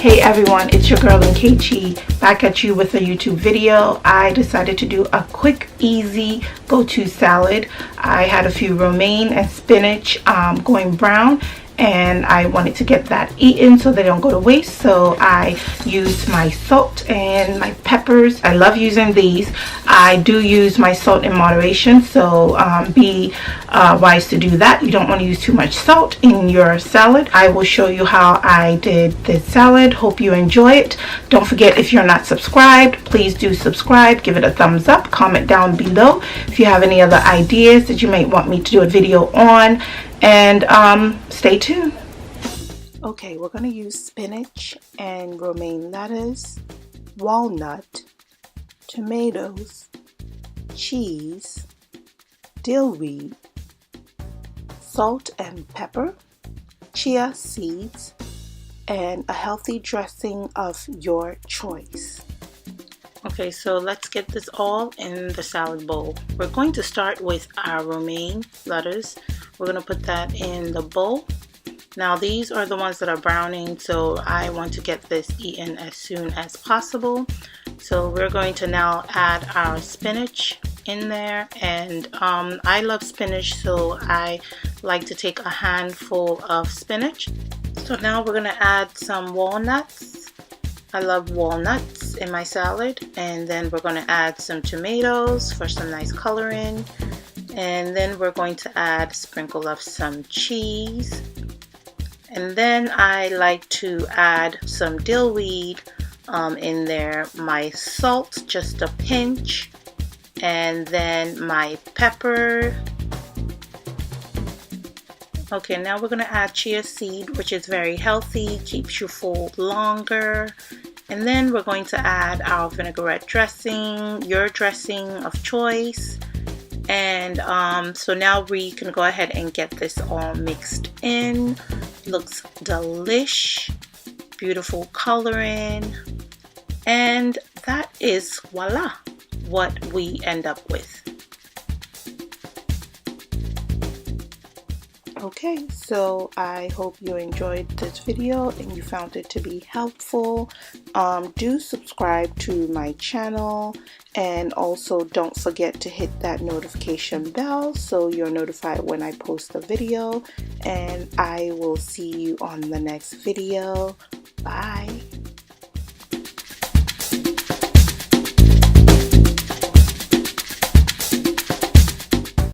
Hey everyone, it's your girl Nkechi back at you with a YouTube video. I decided to do a quick, easy go-to salad. I had a few romaine and spinach going brown, and I wanted to get that eaten so they don't go to waste. So I used my salt and my peppers. I love using these. I do use my salt in moderation, so be wise to do that. You don't want to use too much salt in your salad. I will show you how I did this salad. Hope you enjoy it. Don't forget, if you're not subscribed, please do subscribe. Give it a thumbs up. Comment down below if you have any other ideas that you might want me to do a video on. And stay tuned. Okay, we're going to use spinach and romaine lettuce, walnut, tomatoes, cheese, dillweed, salt and pepper, chia seeds, and a healthy dressing of your choice. Okay, so let's get this all in the salad bowl. We're going to start with our romaine lettuce. We're going to put that in the bowl. Now these are the ones that are browning, so I want to get this eaten as soon as possible. So we're going to now add our spinach in there, and I love spinach, so I like to take a handful of spinach. So now we're going to add some walnuts. I love walnuts in my salad. And then we're going to add some tomatoes for some nice coloring. And then we're going to add a sprinkle of some cheese. And then I like to add some dillweed in there, my salt, just a pinch, and then my pepper. Okay, now we're going to add chia seed, which is very healthy, keeps you full longer. And then we're going to add our vinaigrette dressing, your dressing of choice. And so now we can go ahead and get this all mixed in. Looks delish, beautiful coloring. And that is voila, what we end up with. Okay, so I hope you enjoyed this video and you found it to be helpful. Do subscribe to my channel, and also don't forget to hit that notification bell so you're notified when I post a video. And I will see you on the next video. Bye.